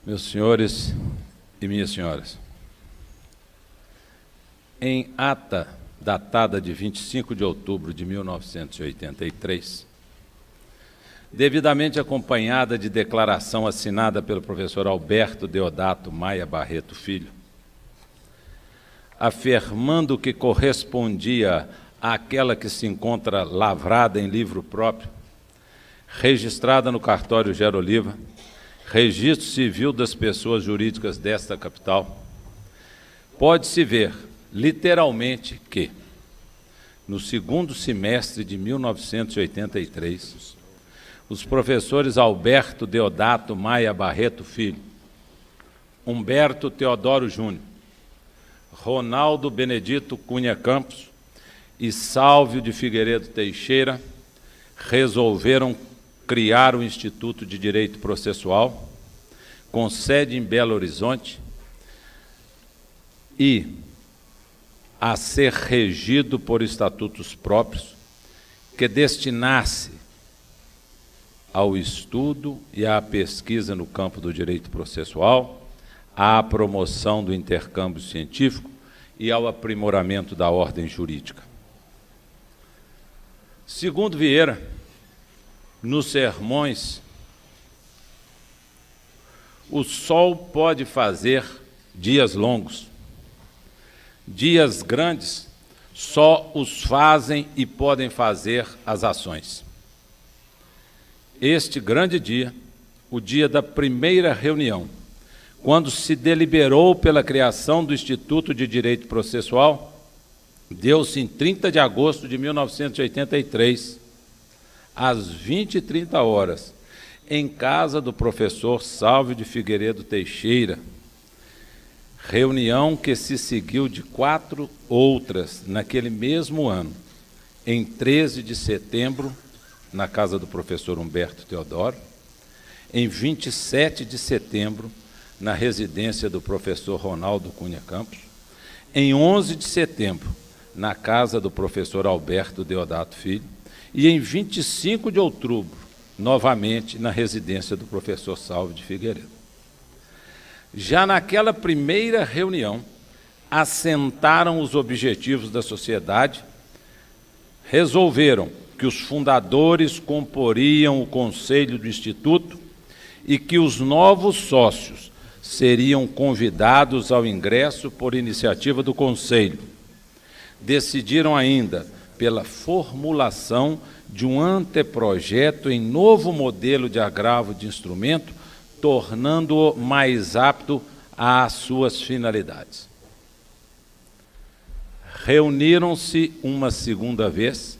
Meus senhores e minhas senhoras, em ata datada de 25 de outubro de 1983, devidamente acompanhada de declaração assinada pelo professor Alberto Deodato Maia Barreto Filho, afirmando que correspondia àquela que se encontra lavrada em livro próprio, registrada no cartório Gera Oliva, Registro Civil das Pessoas Jurídicas desta capital, pode-se ver, literalmente, que, no segundo semestre de 1983, os professores Alberto Deodato Maia Barreto Filho, Humberto Teodoro Júnior, Ronaldo Benedito Cunha Campos e Sálvio de Figueiredo Teixeira resolveram criar o Instituto de Direito Processual, com sede em Belo Horizonte, e a ser regido por estatutos próprios, que destinasse ao estudo e à pesquisa no campo do direito processual, à promoção do intercâmbio científico e ao aprimoramento da ordem jurídica. Segundo Vieira, nos sermões, o sol pode fazer dias longos. Dias grandes só os fazem e podem fazer as ações. Este grande dia, o dia da primeira reunião, quando se deliberou pela criação do Instituto de Direito Processual, deu-se em 30 de agosto de 1983, às 20h30, em casa do professor Sálvio de Figueiredo Teixeira, reunião que se seguiu de 4 outras naquele mesmo ano, em 13 de setembro, na casa do professor Humberto Teodoro, em 27 de setembro, na residência do professor Ronaldo Cunha Campos, em 11 de setembro, na casa do professor Alberto Deodato Filho, e em 25 de outubro, novamente, na residência do professor Sálvio de Figueiredo. Já naquela primeira reunião, assentaram os objetivos da sociedade, resolveram que os fundadores comporiam o conselho do Instituto e que os novos sócios seriam convidados ao ingresso por iniciativa do conselho. Decidiram ainda pela formulação de um anteprojeto em novo modelo de agravo de instrumento, tornando-o mais apto às suas finalidades. Reuniram-se uma segunda vez,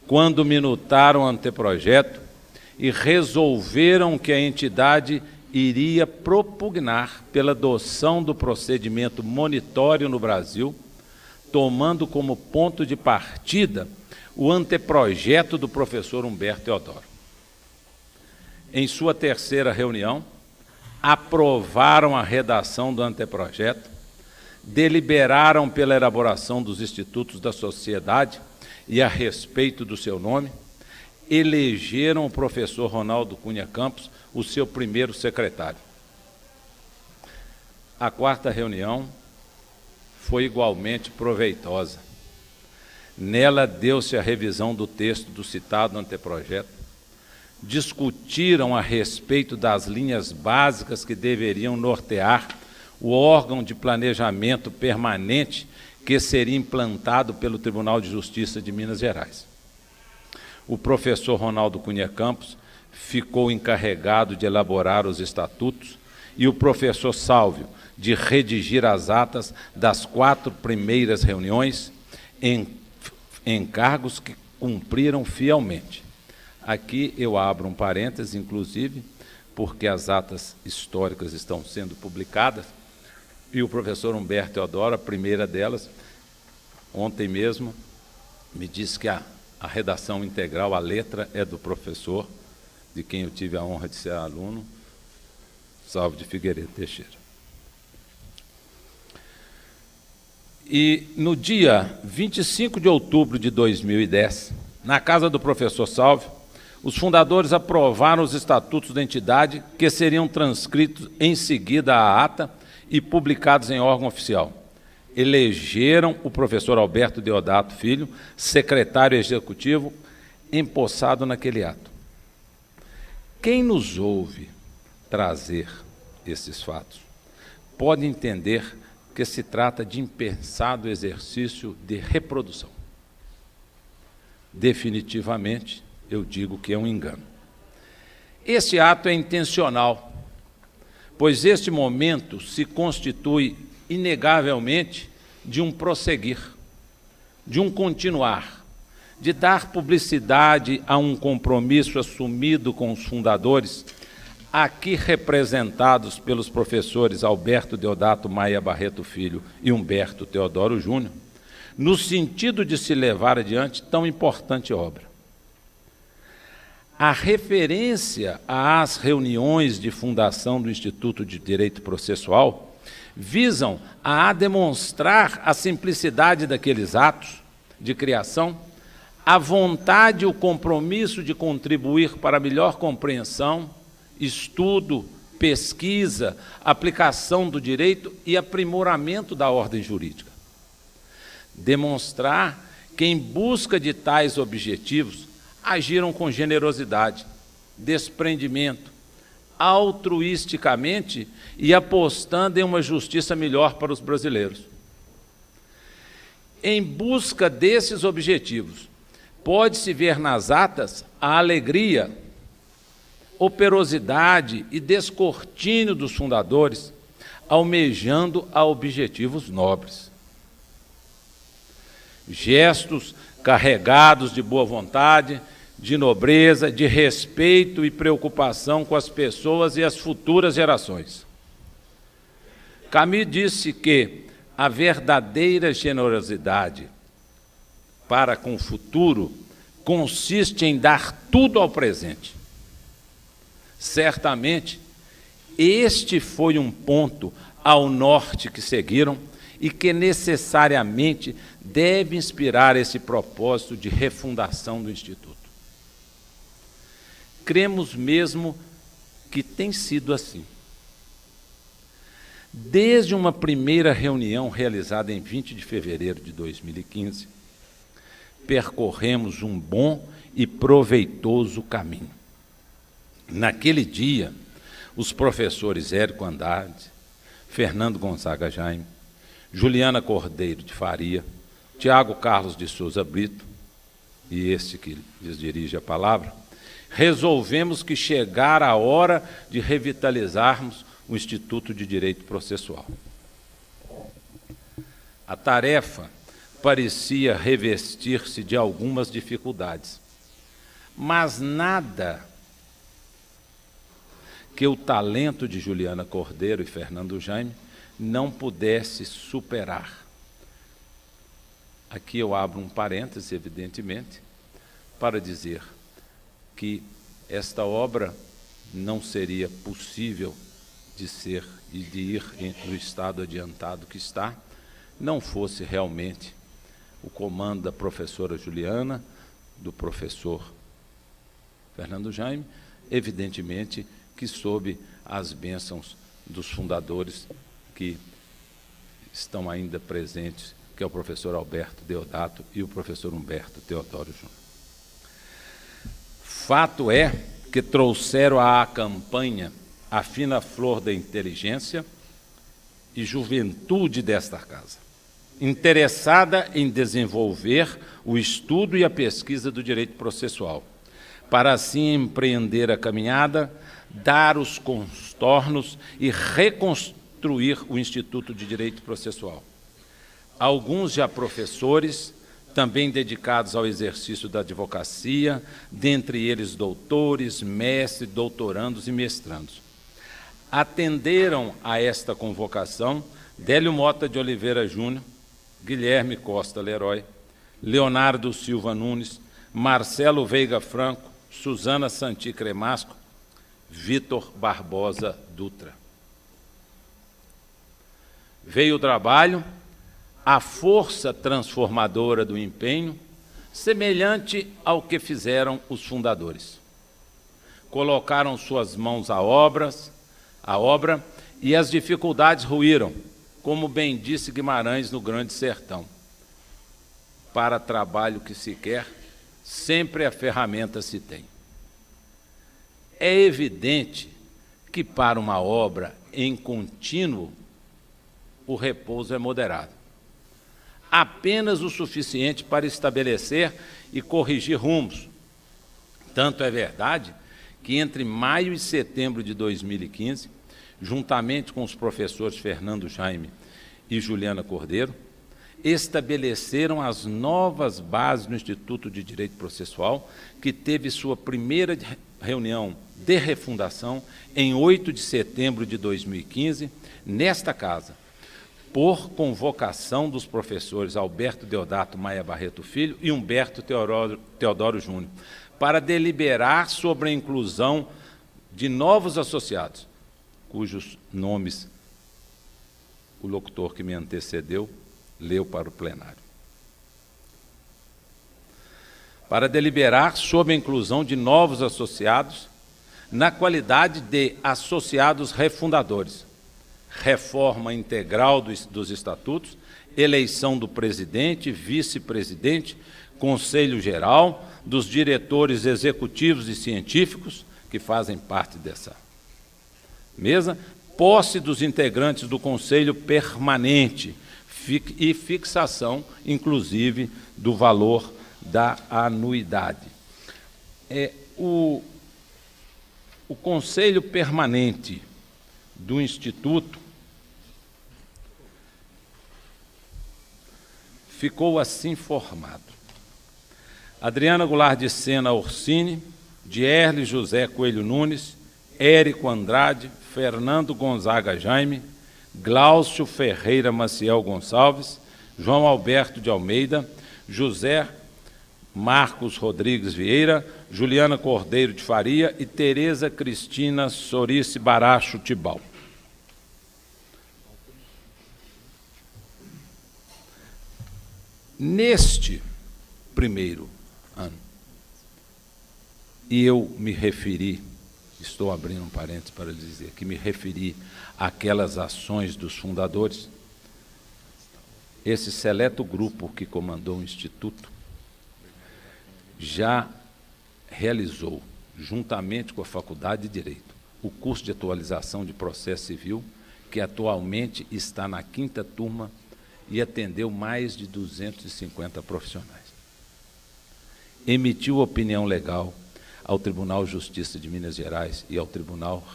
quando minutaram o anteprojeto e resolveram que a entidade iria propugnar pela adoção do procedimento monitório no Brasil, tomando como ponto de partida o anteprojeto do professor Humberto Teodoro. Em sua terceira reunião, aprovaram a redação do anteprojeto, deliberaram pela elaboração dos institutos da sociedade e a respeito do seu nome, elegeram o professor Ronaldo Cunha Campos, o seu primeiro secretário. A quarta reunião foi igualmente proveitosa. Nela deu-se a revisão do texto do citado anteprojeto, discutiram a respeito das linhas básicas que deveriam nortear o órgão de planejamento permanente que seria implantado pelo Tribunal de Justiça de Minas Gerais. O professor Ronaldo Cunha Campos ficou encarregado de elaborar os estatutos e o professor Sálvio de redigir as atas das 4 primeiras reuniões, encargos que cumpriram fielmente. Aqui eu abro um parêntese, inclusive, porque as atas históricas estão sendo publicadas, e o professor Humberto Teodoro, a primeira delas, ontem mesmo, me disse que a redação integral, a letra, é do professor, de quem eu tive a honra de ser aluno, Sálvio de Figueiredo Teixeira. E no dia 25 de outubro de 2010, na casa do professor Sálvio, os fundadores aprovaram os estatutos da entidade, que seriam transcritos em seguida à ata e publicados em órgão oficial. Elegeram o professor Alberto Deodato Filho, secretário executivo, empossado naquele ato. Quem nos ouve trazer esses fatos pode entender que se trata de impensado exercício de reprodução. Definitivamente, eu digo que é um engano. Este ato é intencional, pois este momento se constitui inegavelmente de um prosseguir, de um continuar, de dar publicidade a um compromisso assumido com os fundadores, aqui representados pelos professores Alberto Deodato Maia Barreto Filho e Humberto Teodoro Júnior, no sentido de se levar adiante tão importante obra. A referência às reuniões de fundação do Instituto de Direito Processual visam a demonstrar a simplicidade daqueles atos de criação, a vontade e o compromisso de contribuir para a melhor compreensão, estudo, pesquisa, aplicação do direito e aprimoramento da ordem jurídica. Demonstrar que, em busca de tais objetivos, agiram com generosidade, desprendimento, altruisticamente e apostando em uma justiça melhor para os brasileiros. Em busca desses objetivos, pode-se ver nas atas a alegria, operosidade e descortínio dos fundadores, almejando a objetivos nobres. Gestos carregados de boa vontade, de nobreza, de respeito e preocupação com as pessoas e as futuras gerações. Camus disse que a verdadeira generosidade para com o futuro consiste em dar tudo ao presente. Certamente, este foi um ponto ao norte que seguiram e que necessariamente deve inspirar esse propósito de refundação do Instituto. Cremos mesmo que tem sido assim. Desde uma primeira reunião realizada em 20 de fevereiro de 2015, percorremos um bom e proveitoso caminho. Naquele dia, os professores Érico Andrade, Fernando Gonzaga Jaime, Juliana Cordeiro de Faria, Tiago Carlos de Souza Brito, e este que lhes dirige a palavra, resolvemos que chegara a hora de revitalizarmos o Instituto de Direito Processual. A tarefa parecia revestir-se de algumas dificuldades, mas nada que o talento de Juliana Cordeiro e Fernando Jaime não pudesse superar. Aqui eu abro um parêntese, evidentemente, para dizer que esta obra não seria possível de ser e de ir no estado adiantado que está, não fosse realmente o comando da professora Juliana, do professor Fernando Jaime, evidentemente que sob as bênçãos dos fundadores que estão ainda presentes, que é o professor Alberto Deodato e o professor Humberto Teodoro Júnior. Fato é que trouxeram à campanha a fina flor da inteligência e juventude desta casa, interessada em desenvolver o estudo e a pesquisa do direito processual, para assim empreender a caminhada, dar os contornos e reconstruir o Instituto de Direito Processual. Alguns já professores, também dedicados ao exercício da advocacia, dentre eles doutores, mestres, doutorandos e mestrandos. Atenderam a esta convocação Délio Mota de Oliveira Júnior, Guilherme Costa Leroy, Leonardo Silva Nunes, Marcelo Veiga Franco, Suzana Santi Cremasco, Vitor Barbosa Dutra. Veio o trabalho, a força transformadora do empenho, semelhante ao que fizeram os fundadores. colocaram suas mãos à obra, e as dificuldades ruíram, como bem disse Guimarães no Grande Sertão. Para trabalho que se quer, sempre a ferramenta se tem. É evidente que para uma obra em contínuo, o repouso é moderado. Apenas o suficiente para estabelecer e corrigir rumos. Tanto é verdade que entre maio e setembro de 2015, juntamente com os professores Fernando Jaime e Juliana Cordeiro, estabeleceram as novas bases do Instituto de Direito Processual, que teve sua primeira reunião de refundação em 8 de setembro de 2015, nesta casa, por convocação dos professores Alberto Deodato Maia Barreto Filho e Humberto Teodoro Júnior, para deliberar sobre a inclusão de novos associados, cujos nomes o locutor que me antecedeu leu para o plenário. Para deliberar sobre a inclusão de novos associados na qualidade de associados refundadores, reforma integral dos estatutos, eleição do presidente, vice-presidente, conselho geral, dos diretores executivos e científicos que fazem parte dessa mesa, posse dos integrantes do conselho permanente e fixação, inclusive, do valor da anuidade. O conselho permanente do Instituto ficou assim formado: Adriana Goulart de Sena Orsini, Dierle José Coelho Nunes, Érico Andrade, Fernando Gonzaga Jaime, Glaucio Ferreira Maciel Gonçalves, João Alberto de Almeida, José Marcos Rodrigues Vieira, Juliana Cordeiro de Faria e Tereza Cristina Sorice Baracho Tibal. Neste primeiro ano, e eu me referi, estou abrindo um parênteses para lhe dizer, que me referi àquelas ações dos fundadores, esse seleto grupo que comandou o Instituto já realizou, juntamente com a Faculdade de Direito, o curso de atualização de processo civil, que atualmente está na 5ª turma e atendeu mais de 250 profissionais. Emitiu opinião legal ao Tribunal de Justiça de Minas Gerais e ao Tribunal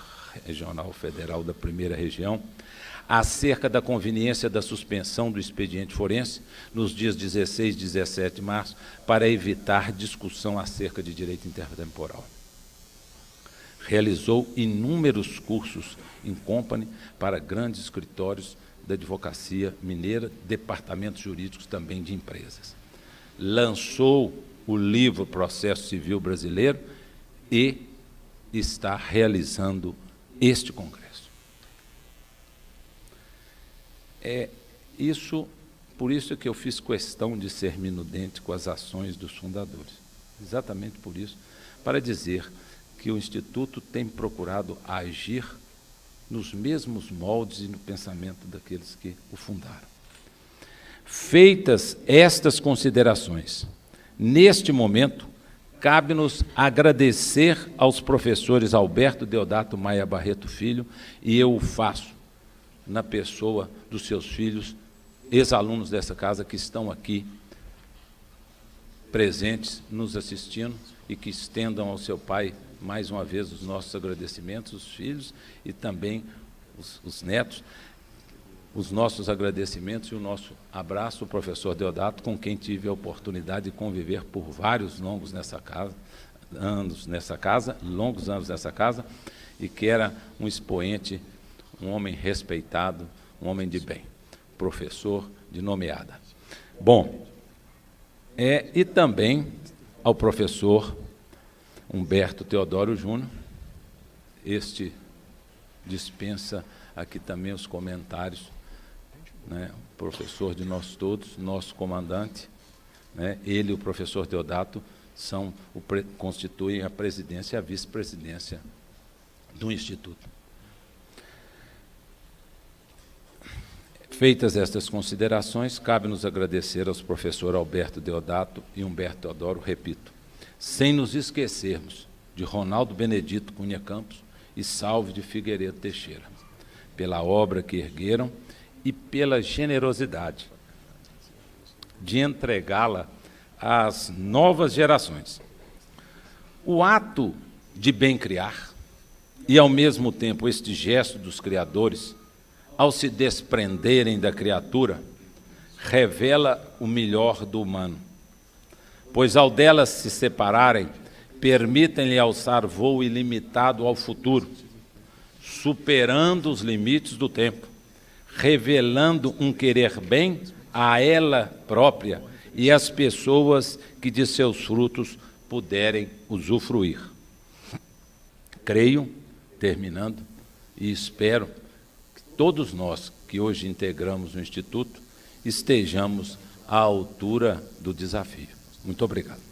Regional Federal da Primeira Região, acerca da conveniência da suspensão do expediente forense nos dias 16 e 17 de março, para evitar discussão acerca de direito intertemporal. Realizou inúmeros cursos in company para grandes escritórios da advocacia mineira, departamentos jurídicos também de empresas. Lançou o livro Processo Civil Brasileiro e está realizando este congresso. Por isso que eu fiz questão de ser minudente com as ações dos fundadores. Exatamente por isso, para dizer que o Instituto tem procurado agir nos mesmos moldes e no pensamento daqueles que o fundaram. Feitas estas considerações, neste momento, cabe-nos agradecer aos professores Alberto Deodato Maia Barreto Filho, e eu o faço na pessoa dos seus filhos, ex-alunos dessa casa que estão aqui presentes, nos assistindo, e que estendam ao seu pai, mais uma vez, os nossos agradecimentos, os filhos e também os netos, os nossos agradecimentos e o nosso abraço, o professor Deodato, com quem tive a oportunidade de conviver por vários longos anos nessa casa, e que era um expoente, um homem respeitado, um homem de bem, professor de nomeada. Bom, e também ao professor Humberto Teodoro Júnior, este dispensa aqui também os comentários, né, professor de nós todos, nosso comandante, né, ele e o professor Deodato constituem a presidência e a vice-presidência do Instituto. Feitas estas considerações, cabe-nos agradecer aos professores Alberto Deodato e Humberto Teodoro, repito, sem nos esquecermos de Ronaldo Benedito Cunha Campos e Salve de Figueiredo Teixeira, pela obra que ergueram e pela generosidade de entregá-la às novas gerações. O ato de bem criar e, ao mesmo tempo, este gesto dos criadores, ao se desprenderem da criatura, revela o melhor do humano, pois ao delas se separarem, permitem-lhe alçar voo ilimitado ao futuro, superando os limites do tempo, revelando um querer bem a ela própria e às pessoas que de seus frutos puderem usufruir. Creio, terminando, e espero que todos nós que hoje integramos o Instituto estejamos à altura do desafio. Muito obrigado.